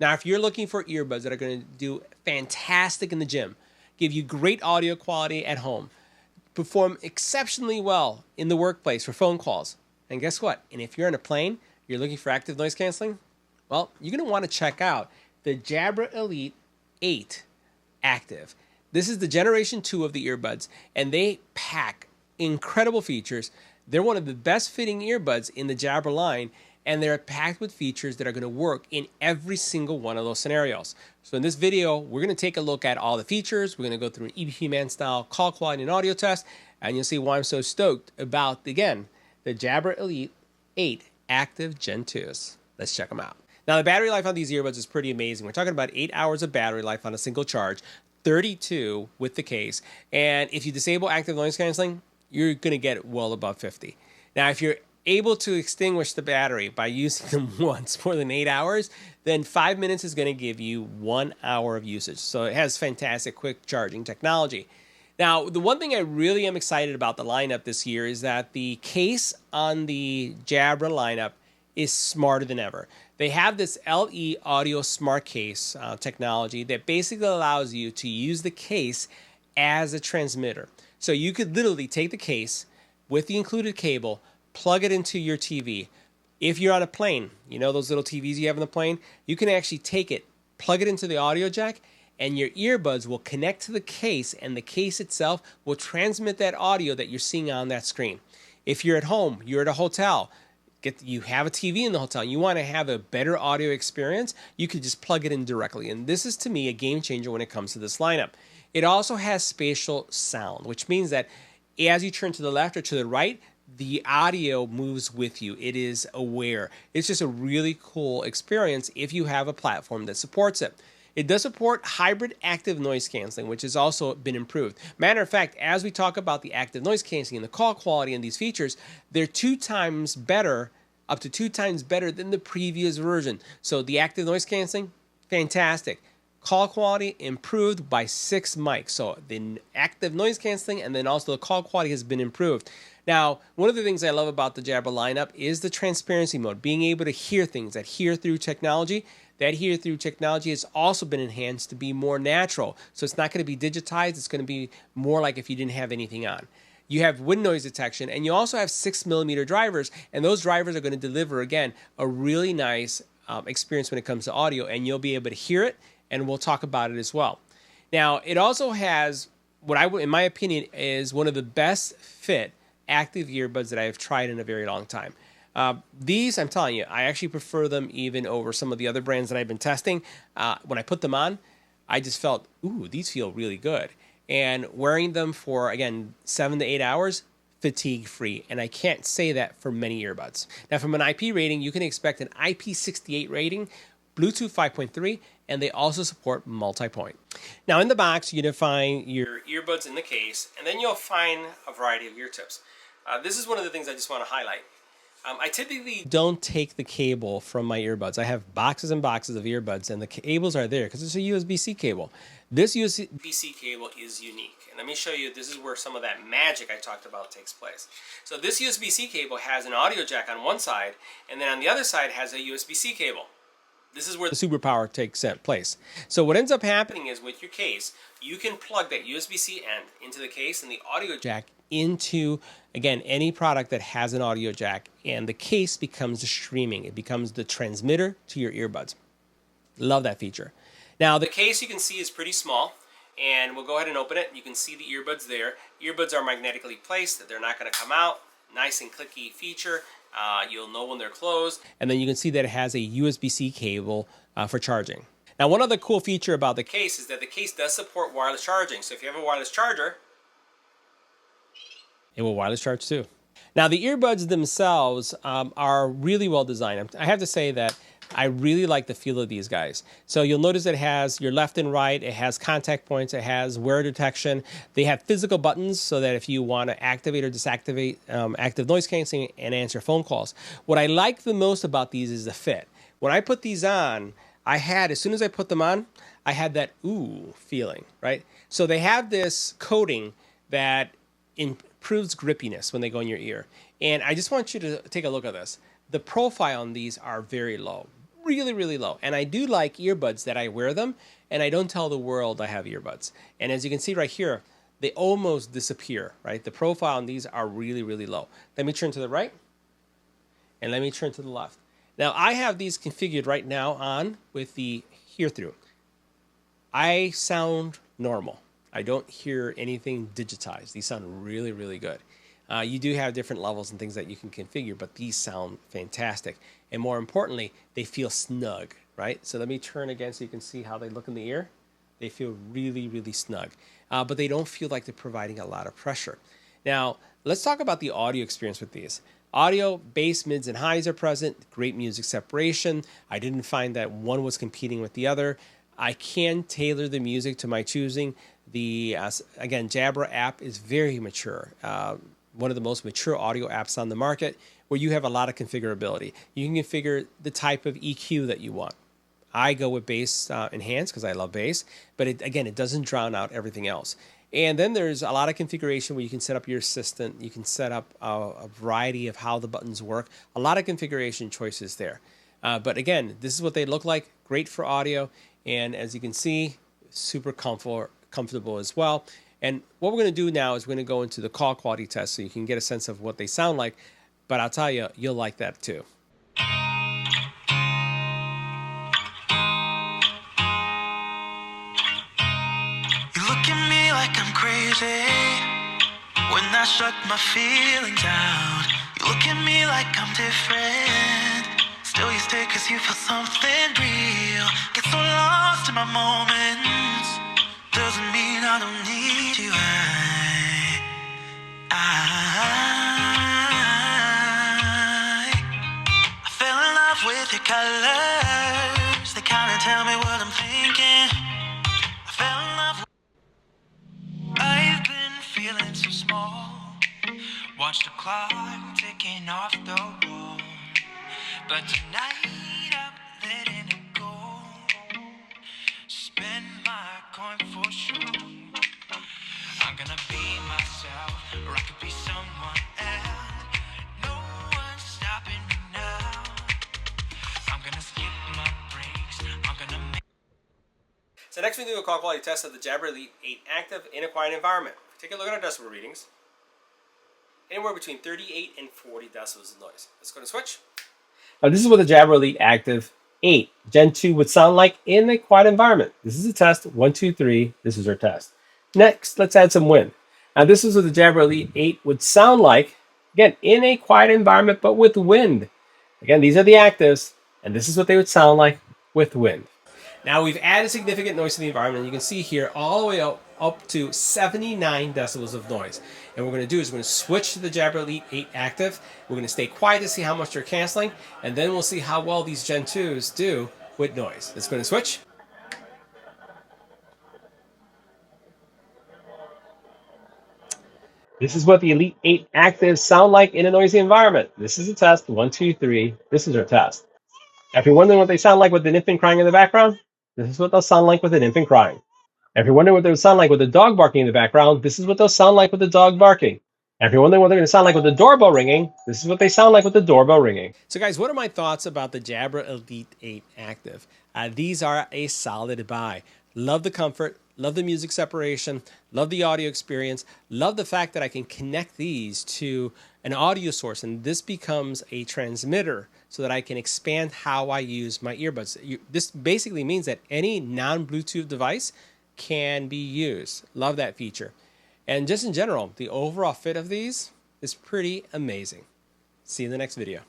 Now, if you're looking for earbuds that are going to do fantastic in the gym, give you great audio quality at home, perform exceptionally well in the workplace for phone calls, and guess what? And if you're on a plane, you're looking for active noise canceling, well, you're going to want to check out the Jabra Elite 8 Active. This is the generation 2 of the earbuds, and they pack incredible features. They're one of the best fitting earbuds in the Jabra line, and they're packed with features that are going to work in every single one of those scenarios. So in this video, we're going to take a look at all the features. We're going to go through an EBPMAN style call quality and audio test, and you'll see why I'm so stoked about, again, the Jabra Elite 8 Active Gen 2s. Let's check them out. Now, the battery life on these earbuds is pretty amazing. We're talking about 8 hours of battery life on a single charge, 32 with the case. And if you disable active noise canceling, you're going to get well above 50. Now, if you're able to extinguish the battery by using them once more than 8 hours, then 5 minutes is going to give you 1 hour of usage. So it has fantastic quick charging technology. Now, the one thing I really am excited about the lineup this year is that the case on the Jabra lineup is smarter than ever. They have this LE Audio Smart Case technology that basically allows you to use the case as a transmitter. So you could literally take the case with the included cable, plug it into your TV. If you're on a plane, you know those little TVs you have on the plane, you can actually take it, plug it into the audio jack, and your earbuds will connect to the case, and the case itself will transmit that audio that you're seeing on that screen. If you're at home, you're at a hotel, you have a TV in the hotel, you want to have a better audio experience, you could just plug it in directly. And this is, to me, a game changer when it comes to this lineup. It also has spatial sound, which means that as you turn to the left or to the right, the audio moves with you. It is aware. It's just a really cool experience if you have a platform that supports it. It does support hybrid active noise canceling, which has also been improved. Matter of fact, as we talk about the active noise canceling and the call quality and these features, they're 2 times better, up to 2 times better than the previous version. So the active noise canceling, fantastic. Call quality improved by 6 mics. So the active noise canceling and then also the call quality has been improved. Now, one of the things I love about the Jabra lineup is the transparency mode, being able to hear things, that HearThrough technology. That HearThrough technology has also been enhanced to be more natural. So it's not going to be digitized. It's going to be more like if you didn't have anything on. You have wind noise detection, and you also have 6mm drivers, and those drivers are going to deliver, again, a really nice experience when it comes to audio, and you'll be able to hear it, and we'll talk about it as well. Now, it also has what in my opinion, is one of the best fit active earbuds that I have tried in a very long time. These, I'm telling you, I actually prefer them even over some of the other brands that I've been testing. When I put them on, I just felt, ooh, these feel really good. And wearing them for, again, 7 to 8 hours, fatigue-free. And I can't say that for many earbuds. Now, from an IP rating, you can expect an IP68 rating, Bluetooth 5.3, and they also support multi-point. Now, in the box, you're going to find your earbuds in the case, and then you'll find a variety of ear tips. This is one of the things I just want to highlight. I typically don't take the cable from my earbuds. I have boxes and boxes of earbuds, and the cables are there because it's a USB-C cable. This USB-C cable is unique. And let me show you, this is where some of that magic I talked about takes place. So this USB-C cable has an audio jack on one side, and then on the other side has a USB-C cable. This is where the superpower takes place. So what ends up happening is with your case, you can plug that USB-C end into the case and the audio jack into, again, any product that has an audio jack, and the case becomes the streaming. It becomes the transmitter to your earbuds. Love that feature. Now, the case you can see is pretty small, and we'll go ahead and open it. You can see the earbuds there. Earbuds are magnetically placed. They're not going to come out. Nice and clicky feature. You'll know when they're closed. And then you can see that it has a USB-C cable for charging. Now, one other cool feature about the case is that the case does support wireless charging. So if you have a wireless charger, it will wireless charge too. Now, the earbuds themselves are really well designed. I have to say that I really like the feel of these guys. So you'll notice it has your left and right, it has contact points, it has wear detection. They have physical buttons so that if you want to activate or disactivate active noise canceling and answer phone calls. What I like the most about these is the fit. When I put these on, as soon as I put them on, I had that ooh feeling, right? So they have this coating that improves grippiness when they go in your ear. And I just want you to take a look at this. The profile on these are very low. really, really low. And I do like earbuds that I wear them, and I don't tell the world I have earbuds. And as you can see right here, they almost disappear, right? The profile on these are really, really low. Let me turn to the right, and let me turn to the left. Now, I have these configured right now on with the HearThrough. I sound normal. I don't hear anything digitized. These sound really, really good. You do have different levels and things that you can configure, but these sound fantastic. And more importantly, they feel snug, right? So let me turn again so you can see how they look in the ear. They feel really, really snug, but they don't feel like they're providing a lot of pressure. Now, let's talk about the audio experience with these. Audio, bass, mids, and highs are present. Great music separation. I didn't find that one was competing with the other. I can tailor the music to my choosing. The again, Jabra app is very mature. One of the most mature audio apps on the market, where you have a lot of configurability. You can configure the type of EQ that you want. I go with bass enhanced because I love bass, but it doesn't drown out everything else. And then there's a lot of configuration where you can set up your assistant. You can set up a variety of how the buttons work. A lot of configuration choices there. But again, this is what they look like. Great for audio. And as you can see, super comfortable as well. And what we're going to do now is we're going to go into the call quality test so you can get a sense of what they sound like. But I'll tell you, you'll like that too. You look at me like I'm crazy when I shut my feelings out. You look at me like I'm different. Still you stay cause you feel something real. Get so lost in my moments. Doesn't mean I don't need you. I fell in love with your colors. They kinda tell me what I'm thinking. I fell in love. I've been feeling so small. Watch the clock ticking off the wall. But tonight I'm letting it go. Spend my coin for sure. I'm gonna be myself, or I could be someone else. No one's stopping me now. I'm gonna skip my breaks. I'm gonna make. So next we do a call quality test of the Jabra Elite 8 Active in a quiet environment. Take a look at our decibel readings. Anywhere between 38 and 40 decibels of noise. Let's go to switch. Now this is what the Jabra Elite Active 8 Gen 2 would sound like in a quiet environment. This is a test. 1, 2, 3. This is our test. Next, let's add some wind. Now this is what the Jabra Elite 8 would sound like, again, in a quiet environment, but with wind. Again, these are the actives, and this is what they would sound like with wind. Now we've added significant noise to the environment. You can see here all the way up to 79 decibels of noise. And what we're going to do is we're going to switch to the Jabra Elite 8 Active. We're going to stay quiet to see how much they're canceling, and then we'll see how well these Gen 2s do with noise. Let's go to switch. This is what the Elite 8 Actives sound like in a noisy environment. This is a test. 1, 2, 3. This is our test. If you're wondering what they sound like with an infant crying in the background, this is what they'll sound like with an infant crying. If you're wondering what they would sound like with a dog barking in the background, this is what they'll sound like with the dog barking. And if you're wondering what they're going to sound like with the doorbell ringing, this is what they sound like with the doorbell ringing. So guys, what are my thoughts about the Jabra Elite 8 Active? These are a solid buy. Love the comfort, love the music separation, love the audio experience, love the fact that I can connect these to an audio source, and this becomes a transmitter so that I can expand how I use my earbuds. This basically means that any non-Bluetooth device can be used. Love that feature. And just in general, the overall fit of these is pretty amazing. See you in the next video.